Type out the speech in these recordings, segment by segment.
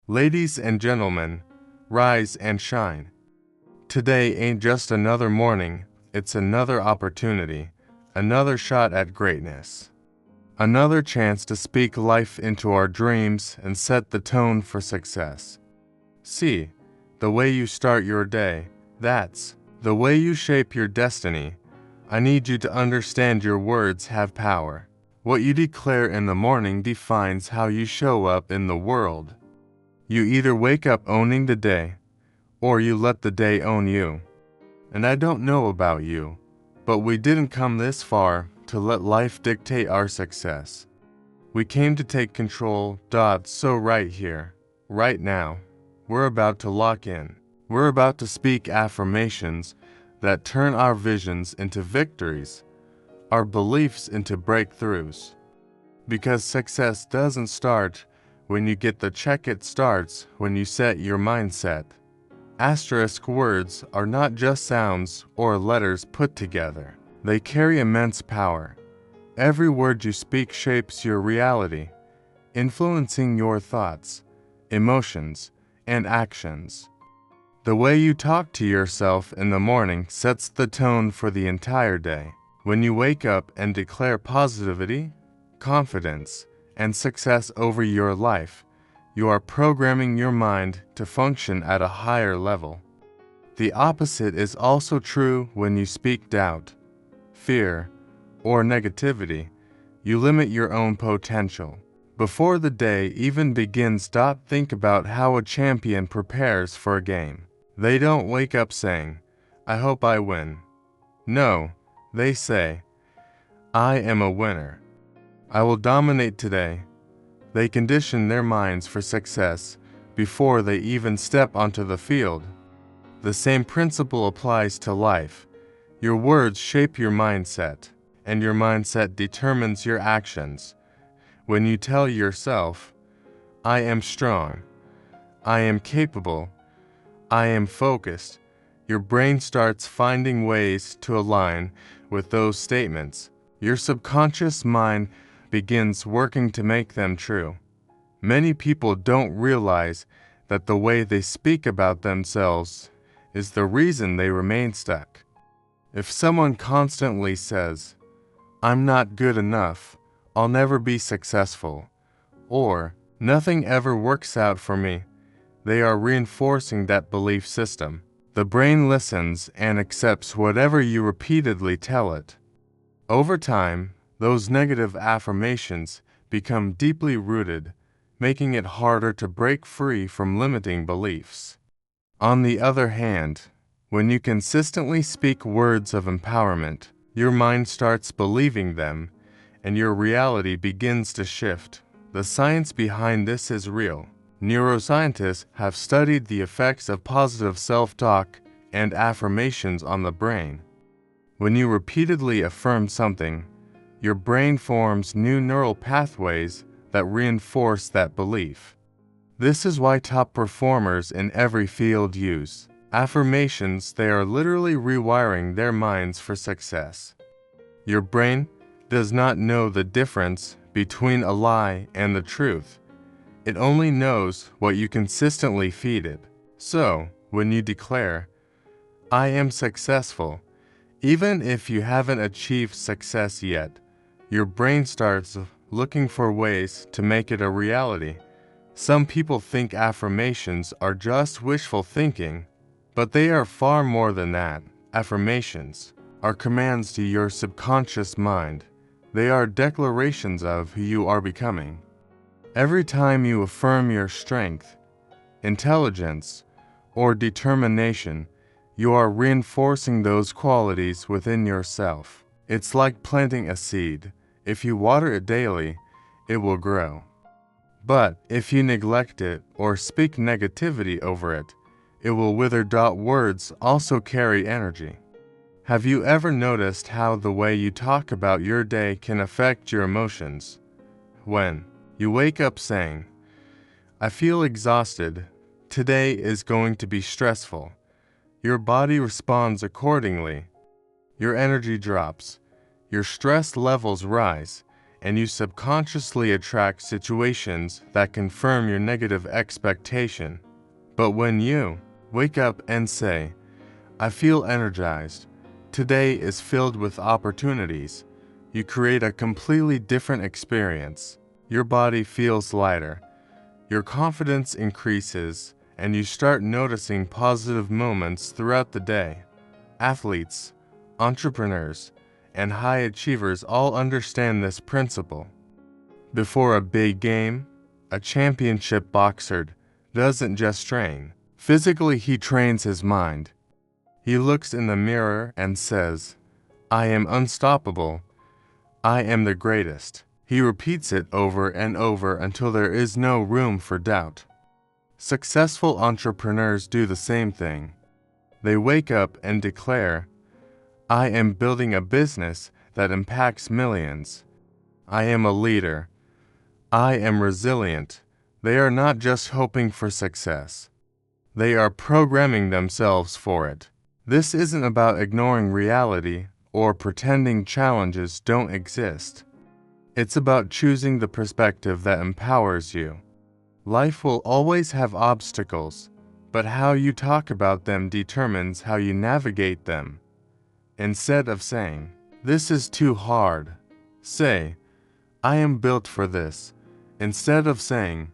Ladies and gentlemen, rise and shine. Today ain't just another morning, it's another opportunity, another shot at greatness. Another chance to speak life into our dreams and set the tone for success. See, the way you start your day, that's the way you shape your destiny. I need you to understand your words have power. What you declare in the morning defines how you show up in the world. You either wake up owning the day, or you let the day own you. And I don't know about you, but we didn't come this far to let life dictate our success. We came to take control. So right here, right now, we're about to lock in. We're about to speak affirmations that turn our visions into victories, our beliefs into breakthroughs. Because success doesn't start when you get the check, it starts when you set your mindset. Asterisk words are not just sounds or letters put together. They carry immense power. Every word you speak shapes your reality, influencing your thoughts, emotions, and actions. The way you talk to yourself in the morning sets the tone for the entire day. When you wake up and declare positivity, confidence, and success over your life, you are programming your mind to function at a higher level. The opposite is also true when you speak doubt, fear, or negativity. You limit your own potential. Before the day even begins, think about how a champion prepares for a game. They don't wake up saying, "I hope I win." No, they say, "I am a winner. I will dominate today." They condition their minds for success before they even step onto the field. The same principle applies to life. Your words shape your mindset, and your mindset determines your actions. When you tell yourself, "I am strong, I am capable, I am focused," your brain starts finding ways to align with those statements. Your subconscious mind begins working to make them true. Many people don't realize that the way they speak about themselves is the reason they remain stuck. If someone constantly says, "I'm not good enough, I'll never be successful," or "nothing ever works out for me," they are reinforcing that belief system. The brain listens and accepts whatever you repeatedly tell it. Over time, those negative affirmations become deeply rooted, making it harder to break free from limiting beliefs. On the other hand, when you consistently speak words of empowerment, your mind starts believing them, and your reality begins to shift. The science behind this is real. Neuroscientists have studied the effects of positive self-talk and affirmations on the brain. When you repeatedly affirm something, your brain forms new neural pathways that reinforce that belief. This is why top performers in every field use affirmations. They are literally rewiring their minds for success. Your brain does not know the difference between a lie and the truth. It only knows what you consistently feed it. So, when you declare, "I am successful," even if you haven't achieved success yet, your brain starts looking for ways to make it a reality. Some people think affirmations are just wishful thinking, but they are far more than that. Affirmations are commands to your subconscious mind. They are declarations of who you are becoming. Every time you affirm your strength, intelligence, or determination, you are reinforcing those qualities within yourself. It's like planting a seed. If you water it daily, it will grow. But if you neglect it or speak negativity over it, it will wither. Words also carry energy. Have you ever noticed how the way you talk about your day can affect your emotions? When you wake up saying, "I feel exhausted, today is going to be stressful," your body responds accordingly. Your energy drops, your stress levels rise, and you subconsciously attract situations that confirm your negative expectation. But when you wake up and say, I feel energized, today is filled with opportunities, you create a completely different experience. Your body feels lighter, your confidence increases, and you start noticing positive moments throughout the day. Athletes, entrepreneurs, and high achievers all understand this principle. Before a big game, a championship boxer doesn't just train. Physically, he trains his mind. He looks in the mirror and says, I am unstoppable. I am the greatest. He repeats it over and over until there is no room for doubt. Successful entrepreneurs do the same thing. They wake up and declare, I am building a business that impacts millions. I am a leader. I am resilient. They are not just hoping for success. They are programming themselves for it. This isn't about ignoring reality or pretending challenges don't exist. It's about choosing the perspective that empowers you. Life will always have obstacles, but how you talk about them determines how you navigate them. Instead of saying, this is too hard, say, I am built for this. Instead of saying,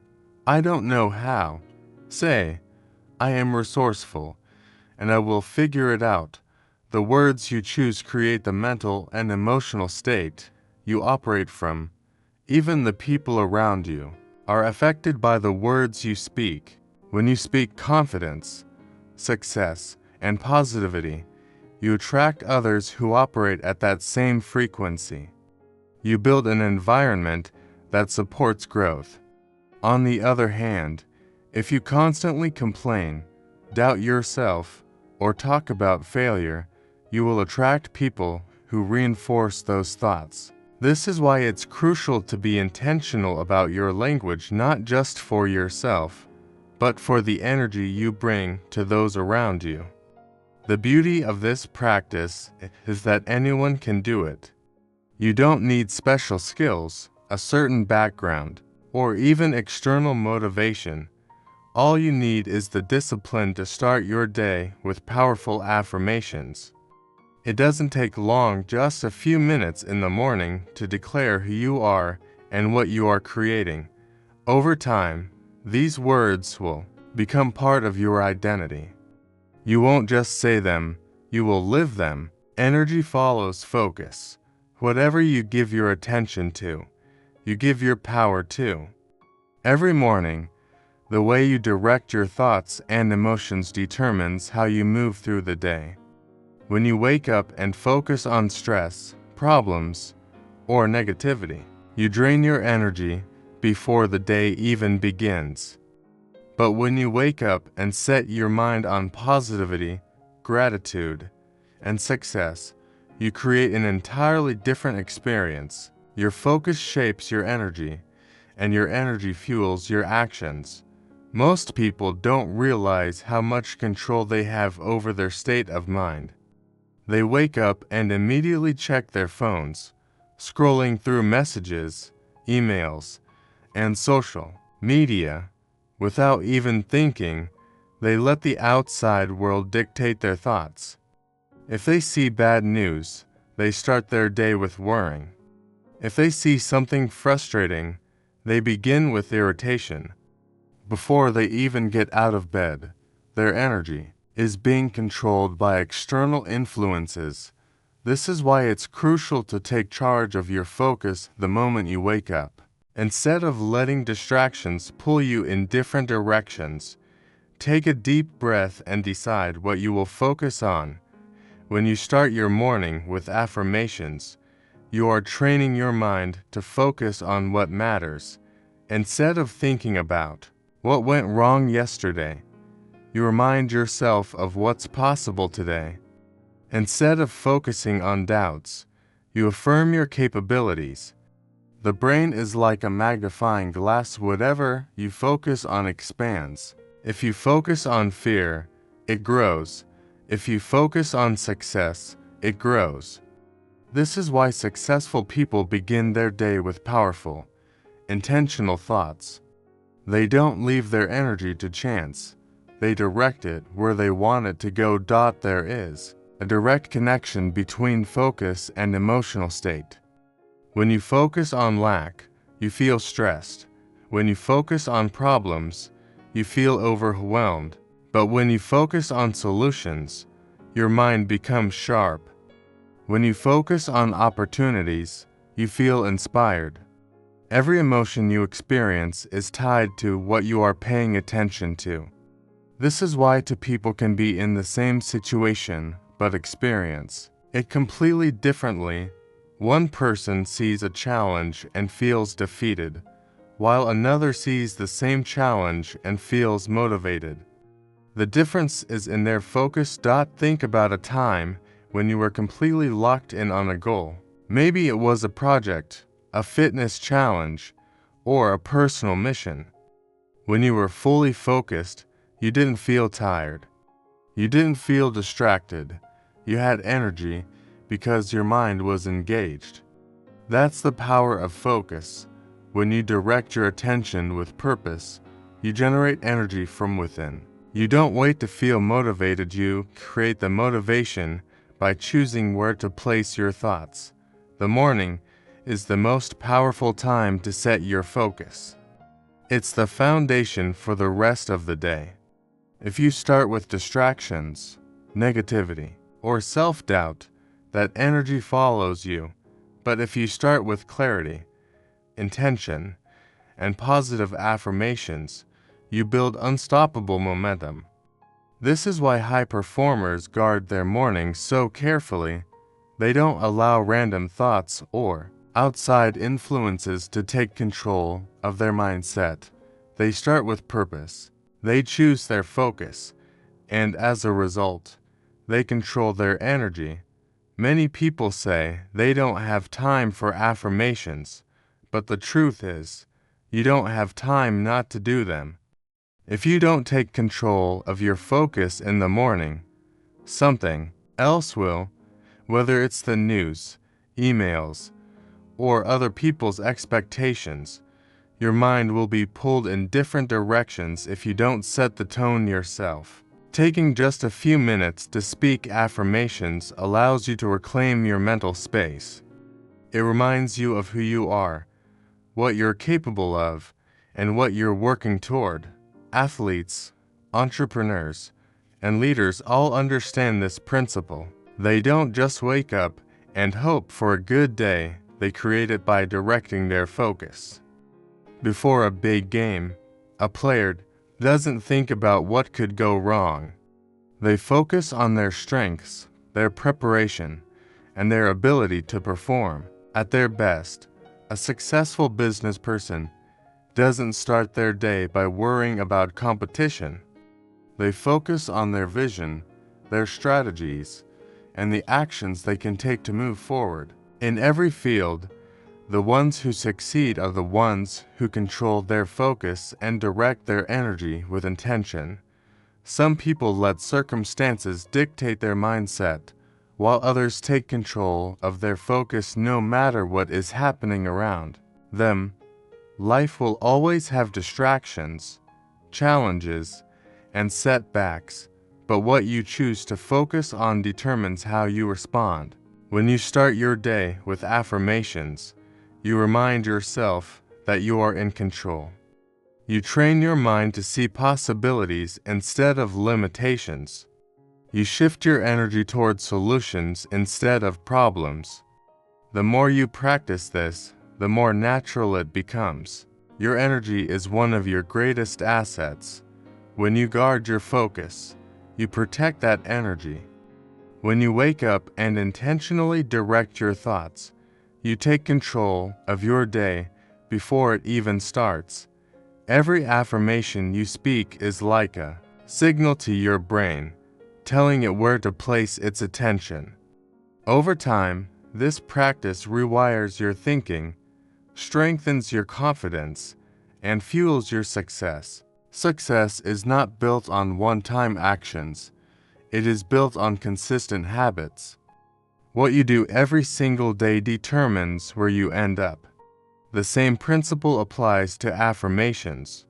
I don't know how, say, I am resourceful, and I will figure it out. The words you choose create the mental and emotional state you operate from. Even the people around you are affected by the words you speak. When you speak confidence, success, and positivity, you attract others who operate at that same frequency. You build an environment that supports growth. On the other hand, if you constantly complain, doubt yourself, or talk about failure, you will attract people who reinforce those thoughts. This is why it's crucial to be intentional about your language, not just for yourself, but for the energy you bring to those around you. The beauty of this practice is that anyone can do it. You don't need special skills, a certain background, or even external motivation. All you need is the discipline to start your day with powerful affirmations. It doesn't take long, just a few minutes in the morning to declare who you are and what you are creating. Over time, these words will become part of your identity. You won't just say them, you will live them. Energy follows focus. Whatever you give your attention to, you give your power to. Every morning, the way you direct your thoughts and emotions determines how you move through the day. When you wake up and focus on stress, problems, or negativity, you drain your energy before the day even begins. But when you wake up and set your mind on positivity, gratitude, and success, you create an entirely different experience. Your focus shapes your energy, and your energy fuels your actions. Most people don't realize how much control they have over their state of mind. They wake up and immediately check their phones, scrolling through messages, emails, and social media. Without even thinking, they let the outside world dictate their thoughts. If they see bad news, they start their day with worrying. If they see something frustrating, they begin with irritation. Before they even get out of bed, their energy is being controlled by external influences. This is why it's crucial to take charge of your focus the moment you wake up. Instead of letting distractions pull you in different directions, take a deep breath and decide what you will focus on. When you start your morning with affirmations, you are training your mind to focus on what matters. Instead of thinking about what went wrong yesterday, you remind yourself of what's possible today. Instead of focusing on doubts, you affirm your capabilities. The brain is like a magnifying glass. Whatever you focus on expands. If you focus on fear, it grows. If you focus on success, it grows. This is why successful people begin their day with powerful, intentional thoughts. They don't leave their energy to chance. They direct it where they want it to go. There is a direct connection between focus and emotional state. When you focus on lack, you feel stressed. When you focus on problems, you feel overwhelmed. But when you focus on solutions, your mind becomes sharp. When you focus on opportunities, you feel inspired. Every emotion you experience is tied to what you are paying attention to. This is why two people can be in the same situation but experience it completely differently. One person sees a challenge and feels defeated, while another sees the same challenge and feels motivated. The difference is in their focus. Think about a time when you were completely locked in on a goal. Maybe it was a project, a fitness challenge, or a personal mission. When you were fully focused, you didn't feel tired. You didn't feel distracted. You had energy because your mind was engaged. That's the power of focus. When you direct your attention with purpose, you generate energy from within. You don't wait to feel motivated. You create the motivation by choosing where to place your thoughts. The morning is the most powerful time to set your focus. It's the foundation for the rest of the day. If you start with distractions, negativity, or self-doubt, that energy follows you. But if you start with clarity, intention, and positive affirmations, you build unstoppable momentum. This is why high performers guard their mornings so carefully. They don't allow random thoughts or outside influences to take control of their mindset. They start with purpose. They choose their focus, and as a result, they control their energy. Many people say they don't have time for affirmations, but the truth is, you don't have time not to do them. If you don't take control of your focus in the morning, something else will, whether it's the news, emails, or other people's expectations. Your mind will be pulled in different directions if you don't set the tone yourself. Taking just a few minutes to speak affirmations allows you to reclaim your mental space. It reminds you of who you are, what you're capable of, and what you're working toward. Athletes, entrepreneurs, and leaders all understand this principle. They don't just wake up and hope for a good day. They create it by directing their focus. Before a big game, a player doesn't think about what could go wrong. They focus on their strengths, their preparation, and their ability to perform at their best. A successful business person doesn't start their day by worrying about competition. They focus on their vision, their strategies, and the actions they can take to move forward. In every field, the ones who succeed are the ones who control their focus and direct their energy with intention. Some people let circumstances dictate their mindset, while others take control of their focus no matter what is happening around them. Life will always have distractions, challenges, and setbacks, but what you choose to focus on determines how you respond. When you start your day with affirmations, you remind yourself that you are in control. You train your mind to see possibilities instead of limitations. You shift your energy towards solutions instead of problems. The more you practice this, the more natural it becomes. Your energy is one of your greatest assets. When you guard your focus, you protect that energy. When you wake up and intentionally direct your thoughts, you take control of your day before it even starts. Every affirmation you speak is like a signal to your brain, telling it where to place its attention. Over time, this practice rewires your thinking, strengthens your confidence, and fuels your success. Success is not built on one-time actions. It is built on consistent habits. What you do every single day determines where you end up. The same principle applies to affirmations.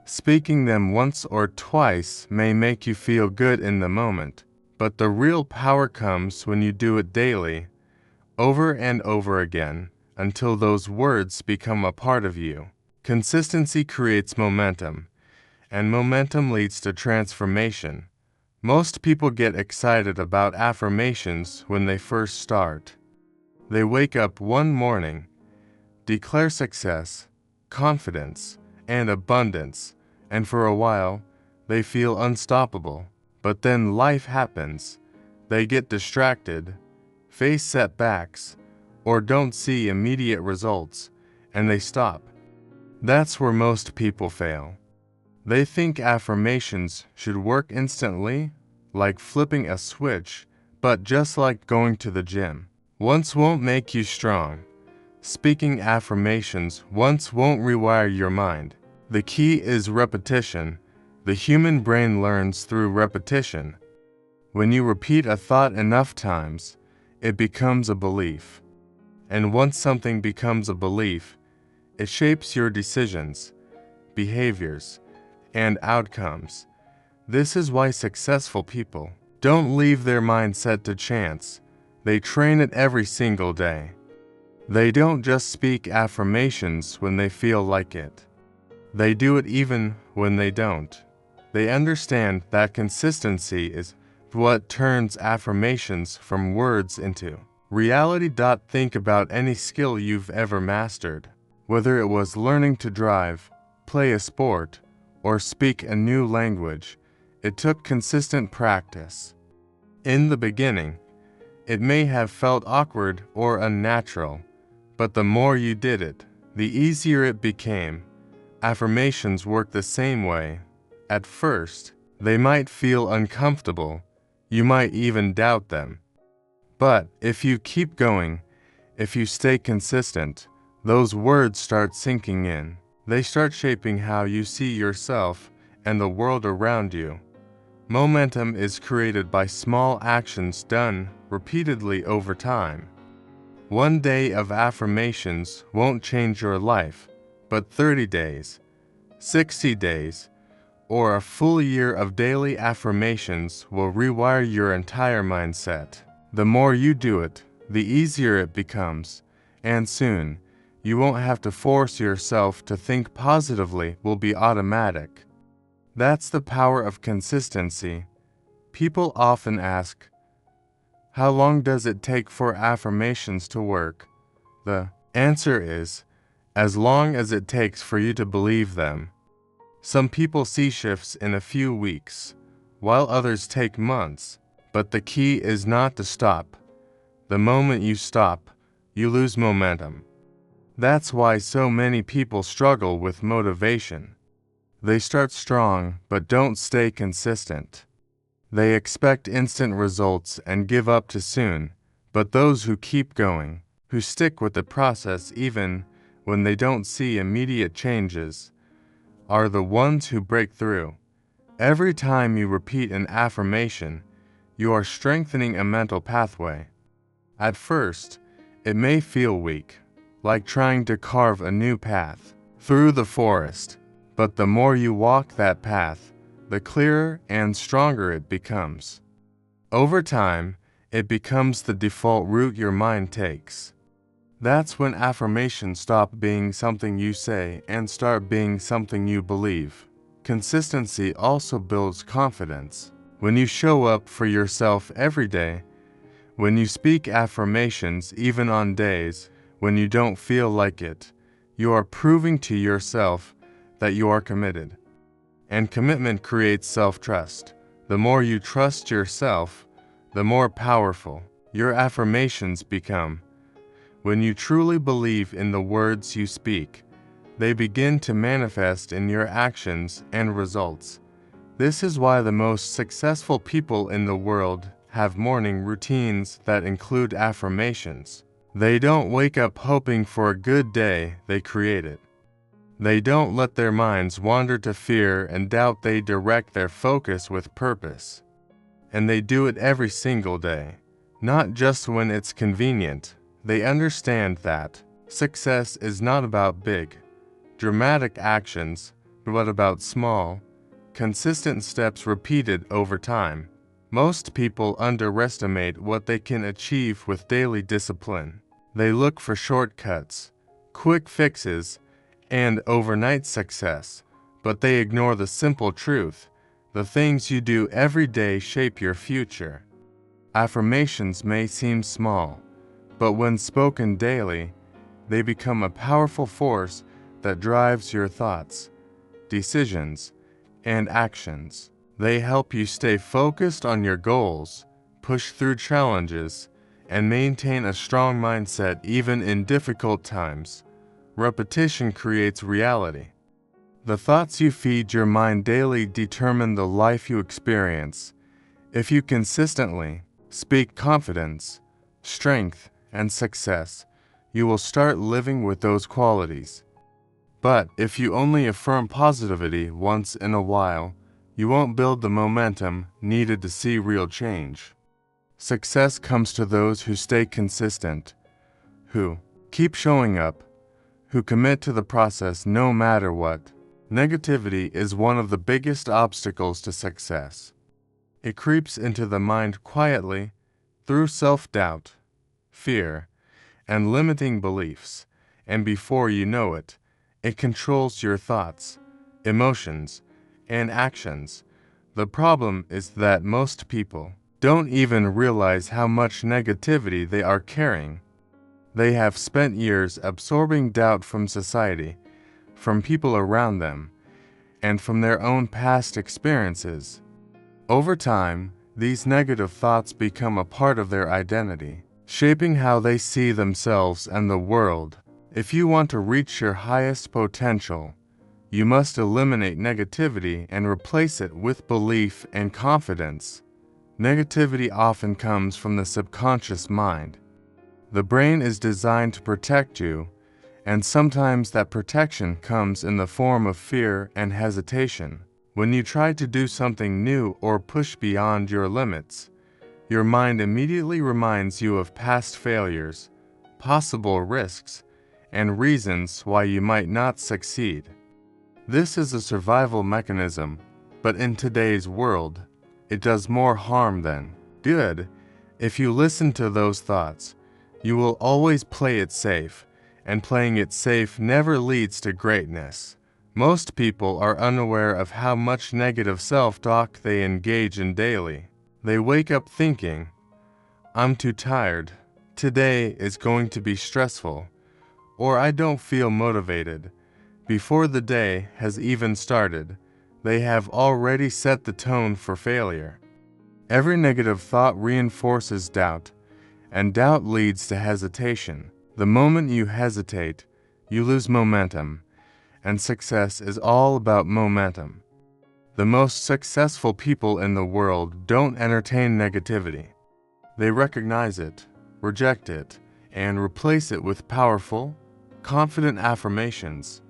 Speaking them once or twice may make you feel good in the moment, but the real power comes when you do it daily, over and over again, until those words become a part of you. Consistency creates momentum, and momentum leads to transformation. Most people get excited about affirmations when they first start. They wake up one morning, declare success, confidence, and abundance, and for a while, they feel unstoppable. But then life happens. They get distracted, face setbacks, or don't see immediate results, and they stop. That's where most people fail. They think affirmations should work instantly, like flipping a switch, but just like going to the gym. Once won't make you strong. Speaking affirmations once won't rewire your mind. The key is repetition. The human brain learns through repetition. When you repeat a thought enough times, it becomes a belief. And once something becomes a belief, it shapes your decisions, behaviors, and outcomes. This is why successful people don't leave their mindset to chance. They train it every single day. They don't just speak affirmations when they feel like it. They do it even when they don't. They understand that consistency is what turns affirmations from words into reality. Think about any skill you've ever mastered. Whether it was learning to drive, play a sport, or speak a new language, it took consistent practice. In the beginning, it may have felt awkward or unnatural, but the more you did it, the easier it became. Affirmations work the same way. At first, they might feel uncomfortable. You might even doubt them. But if you keep going, if you stay consistent, those words start sinking in. They start shaping how you see yourself and the world around you. Momentum is created by small actions done repeatedly over time. One day of affirmations won't change your life, but 30 days, 60 days, or a full year of daily affirmations will rewire your entire mindset. The more you do it, the easier it becomes, and soon, you won't have to force yourself to think positively. Will be automatic. That's the power of consistency. People often ask, how long does it take for affirmations to work? The answer is, as long as it takes for you to believe them. Some people see shifts in a few weeks, while others take months. But the key is not to stop. The moment you stop, you lose momentum. That's why so many people struggle with motivation. They start strong but don't stay consistent. They expect instant results and give up too soon, but those who keep going, who stick with the process even when they don't see immediate changes, are the ones who break through. Every time you repeat an affirmation, you are strengthening a mental pathway. At first, it may feel weak, like trying to carve a new path through the forest, but the more you walk that path, the clearer and stronger it becomes. Over time, it becomes the default route your mind takes. That's when affirmations stop being something you say and start being something you believe. Consistency also builds confidence. When you show up for yourself every day, when you speak affirmations even on days when you don't feel like it, you are proving to yourself that you are committed. And commitment creates self-trust. The more you trust yourself, the more powerful your affirmations become. When you truly believe in the words you speak, they begin to manifest in your actions and results. This is why the most successful people in the world have morning routines that include affirmations. They don't wake up hoping for a good day, they create it. They don't let their minds wander to fear and doubt, they direct their focus with purpose. And they do it every single day. not just when it's convenient. They understand that success is not about big, dramatic actions, but about small, consistent steps repeated over time. Most people underestimate what they can achieve with daily discipline. They look for shortcuts, quick fixes, and overnight success, but they ignore the simple truth: the things you do every day shape your future. Affirmations may seem small, but when spoken daily, they become a powerful force that drives your thoughts, decisions, and actions. They help you stay focused on your goals, push through challenges, and maintain a strong mindset even in difficult times. Repetition creates reality. The thoughts you feed your mind daily determine the life you experience. If you consistently speak confidence, strength, and success, you will start living with those qualities. But if you only affirm positivity once in a while, you won't build the momentum needed to see real change. Success comes to those who stay consistent, who keep showing up, who commit to the process no matter what. Negativity is one of the biggest obstacles to success. It creeps into the mind quietly through self-doubt, fear, and limiting beliefs, and before you know it, it controls your thoughts, emotions, and actions. The problem is that most people don't even realize how much negativity they are carrying. They have spent years absorbing doubt from society, from people around them, and from their own past experiences. Over time, these negative thoughts become a part of their identity, shaping how they see themselves and the world. If you want to reach your highest potential, you must eliminate negativity and replace it with belief and confidence. Negativity often comes from the subconscious mind. The brain is designed to protect you, and sometimes that protection comes in the form of fear and hesitation. When you try to do something new or push beyond your limits, your mind immediately reminds you of past failures, possible risks, and reasons why you might not succeed. This is a survival mechanism, but in today's world, it does more harm than good. If you listen to those thoughts, you will always play it safe, and playing it safe never leads to greatness. Most people are unaware of how much negative self-talk they engage in daily. They wake up thinking, "I'm too tired," "Today is going to be stressful," or "I don't feel motivated." Before the day has even started, they have already set the tone for failure. Every negative thought reinforces doubt, and doubt leads to hesitation. The moment you hesitate, you lose momentum, and success is all about momentum. The most successful people in the world don't entertain negativity. They recognize it, reject it, and replace it with powerful, confident affirmations.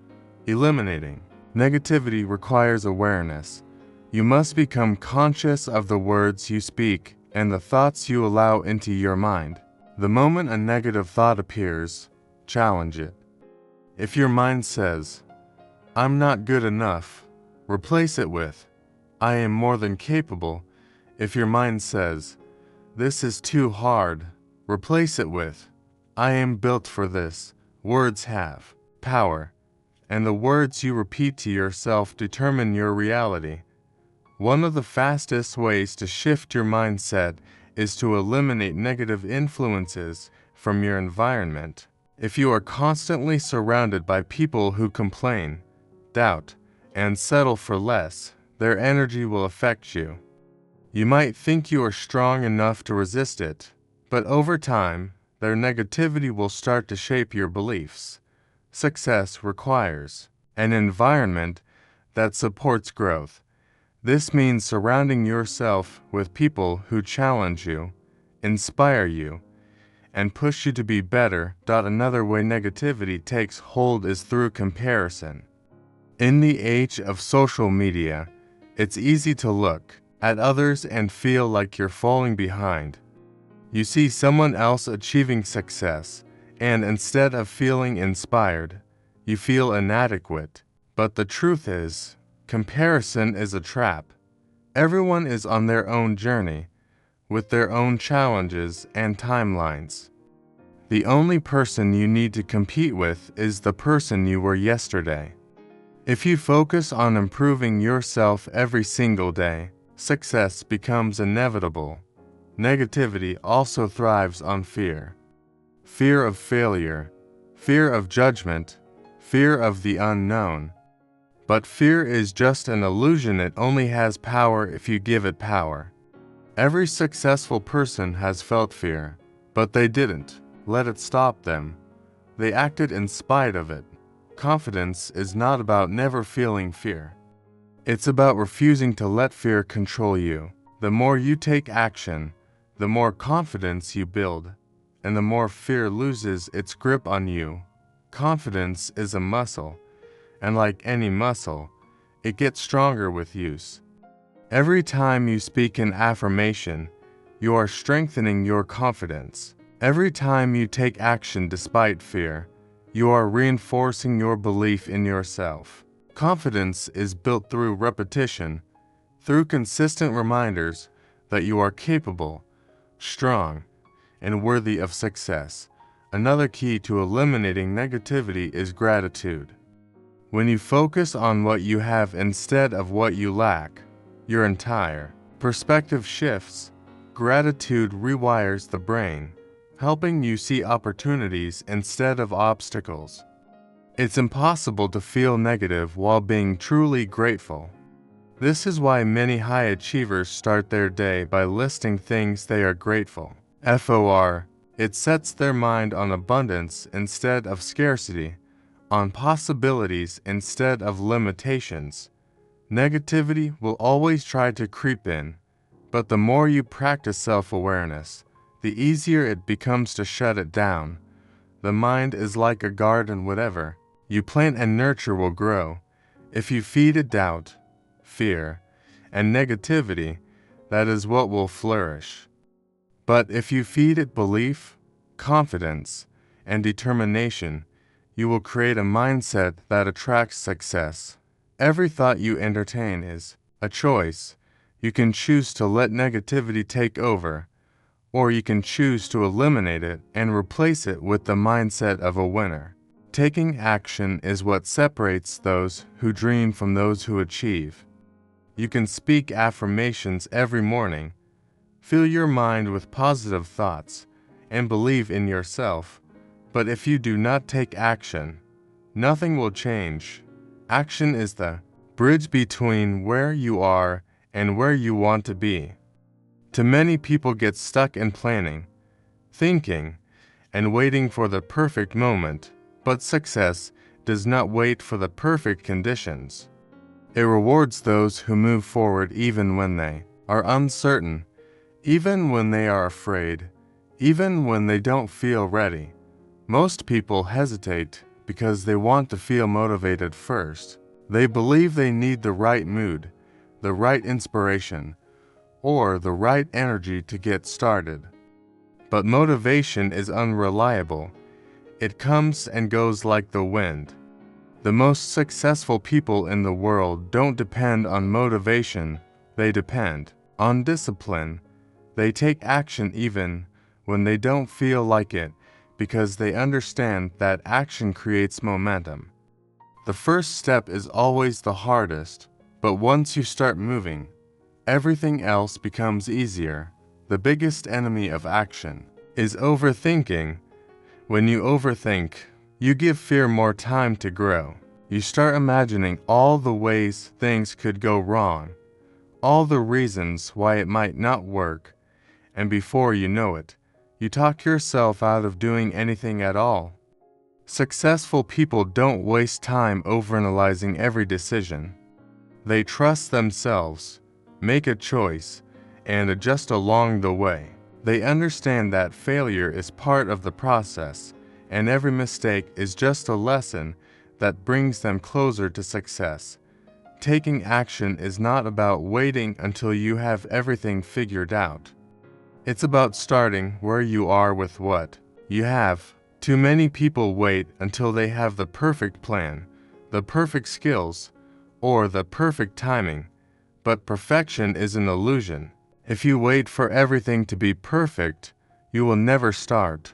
Eliminating negativity requires awareness. You must become conscious of the words you speak and the thoughts you allow into your mind. The moment a negative thought appears, challenge it. If your mind says, "I'm not good enough," replace it with, "I am more than capable." If your mind says, "This is too hard," replace it with, "I am built for this." Words have power, and the words you repeat to yourself determine your reality. One of the fastest ways to shift your mindset is to eliminate negative influences from your environment. If you are constantly surrounded by people who complain, doubt, and settle for less, their energy will affect you. You might think you are strong enough to resist it, but over time, their negativity will start to shape your beliefs. Success requires an environment that supports growth. This means surrounding yourself with people who challenge you, inspire you, and push you to be better. Another way negativity takes hold is through comparison. In the age of social media, it's easy to look at others and feel like you're falling behind. You see someone else achieving success, and instead of feeling inspired, you feel inadequate. But the truth is, comparison is a trap. Everyone is on their own journey, with their own challenges and timelines. The only person you need to compete with is the person you were yesterday. If you focus on improving yourself every single day, success becomes inevitable. Negativity also thrives on fear. Fear of failure, fear of judgment, fear of the unknown. But fear is just an illusion. It only has power if you give it power. Every successful person has felt fear, but they didn't let it stop them. They acted in spite of it. Confidence is not about never feeling fear. It's about refusing to let fear control you. The more you take action, the more confidence you build, and the more fear loses its grip on you. Confidence is a muscle, and like any muscle, it gets stronger with use. Every time you speak an affirmation, you are strengthening your confidence. Every time you take action despite fear, you are reinforcing your belief in yourself. Confidence is built through repetition, through consistent reminders that you are capable, strong, and worthy of success. Another key to eliminating negativity is gratitude. When you focus on what you have instead of what you lack, your entire perspective shifts. Gratitude rewires the brain, helping you see opportunities instead of obstacles. It's impossible to feel negative while being truly grateful. This is why many high achievers start their day by listing things they are grateful for. It sets their mind on abundance instead of scarcity, on possibilities instead of limitations. Negativity will always try to creep in, but the more you practice self-awareness, the easier it becomes to shut it down. The mind is like a garden. Whatever you plant and nurture will grow. If you feed it doubt, fear, and negativity, that is what will flourish. But if you feed it belief, confidence, and determination, you will create a mindset that attracts success. Every thought you entertain is a choice. You can choose to let negativity take over, or you can choose to eliminate it and replace it with the mindset of a winner. Taking action is what separates those who dream from those who achieve. You can speak affirmations every morning, fill your mind with positive thoughts, and believe in yourself. But if you do not take action, nothing will change. Action is the bridge between where you are and where you want to be. Too many people get stuck in planning, thinking, and waiting for the perfect moment, but success does not wait for the perfect conditions. It rewards those who move forward even when they are uncertain, even when they are afraid, even when they don't feel ready. Most people hesitate because they want to feel motivated first. They believe they need the right mood, the right inspiration, or the right energy to get started. But motivation is unreliable. It comes and goes like the wind. The most successful people in the world don't depend on motivation, they depend on discipline. They take action even when they don't feel like it, because they understand that action creates momentum. The first step is always the hardest, but once you start moving, everything else becomes easier. The biggest enemy of action is overthinking. When you overthink, you give fear more time to grow. You start imagining all the ways things could go wrong, all the reasons why it might not work, and before you know it, you talk yourself out of doing anything at all. Successful people don't waste time overanalyzing every decision. They trust themselves, make a choice, and adjust along the way. They understand that failure is part of the process, and every mistake is just a lesson that brings them closer to success. Taking action is not about waiting until you have everything figured out. It's about starting where you are with what you have. Too many people wait until they have the perfect plan, the perfect skills, or the perfect timing. But perfection is an illusion. If you wait for everything to be perfect, you will never start.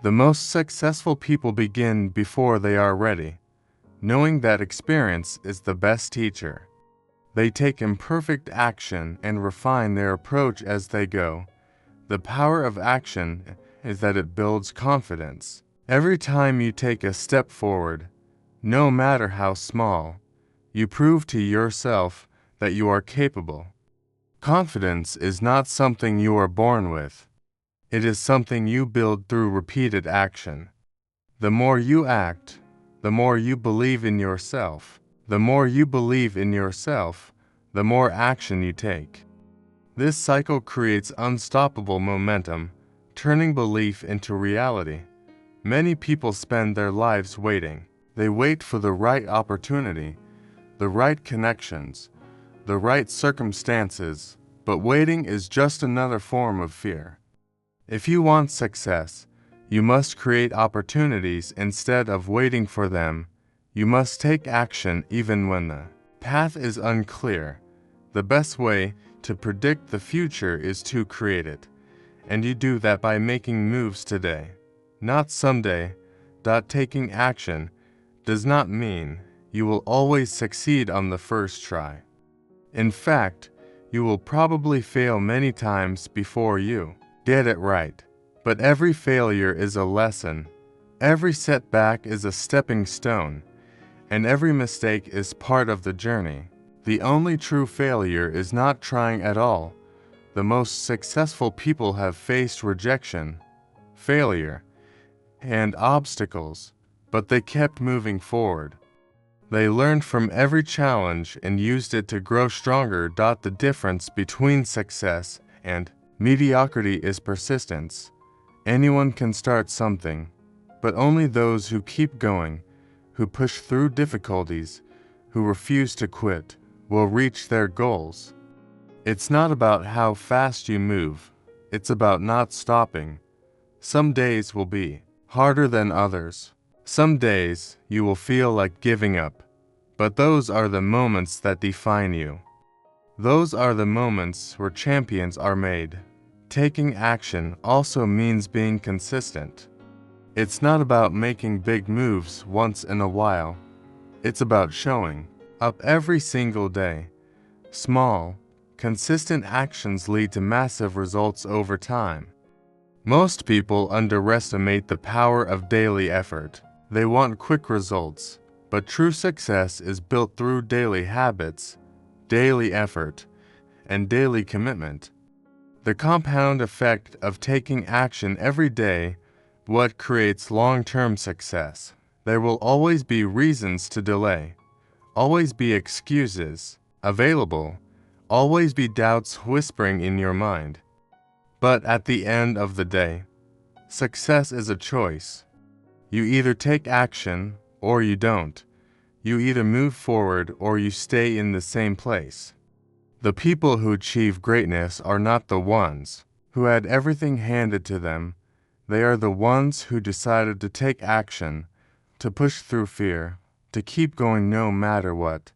The most successful people begin before they are ready, knowing that experience is the best teacher. They take imperfect action and refine their approach as they go. The power of action is that it builds confidence. Every time you take a step forward, no matter how small, you prove to yourself that you are capable. Confidence is not something you are born with. It is something you build through repeated action. The more you act, the more you believe in yourself. The more you believe in yourself, the more action you take. This cycle creates unstoppable momentum, turning belief into reality. Many people spend their lives waiting. They wait for the right opportunity, the right connections, the right circumstances, but waiting is just another form of fear. If you want success, you must create opportunities instead of waiting for them. You must take action even when the path is unclear. The best way to predict the future is to create it, and you do that by making moves today, not someday. Taking action does not mean you will always succeed on the first try. In fact, you will probably fail many times before you get it right. But every failure is a lesson, every setback is a stepping stone, and every mistake is part of the journey. The only true failure is not trying at all. The most successful people have faced rejection, failure, and obstacles, but they kept moving forward. They learned from every challenge and used it to grow stronger. The difference between success and mediocrity is persistence. Anyone can start something, but only those who keep going, who push through difficulties, who refuse to quit, will reach their goals. It's not about how fast you move, it's about not stopping. Some days will be harder than others. Some days you will feel like giving up, but those are the moments that define you. Those are the moments where champions are made. Taking action also means being consistent. It's not about making big moves once in a while. It's about showing up every single day. Small, consistent actions lead to massive results over time. Most people underestimate the power of daily effort. They want quick results, but true success is built through daily habits, daily effort, and daily commitment. The compound effect of taking action every day, what creates long-term success. There will always be reasons to delay, always be excuses available, always be doubts whispering in your mind. But at the end of the day, success is a choice. You either take action or you don't. You either move forward or you stay in the same place. The people who achieve greatness are not the ones who had everything handed to them. They are the ones who decided to take action, to push through fear, to keep going no matter what.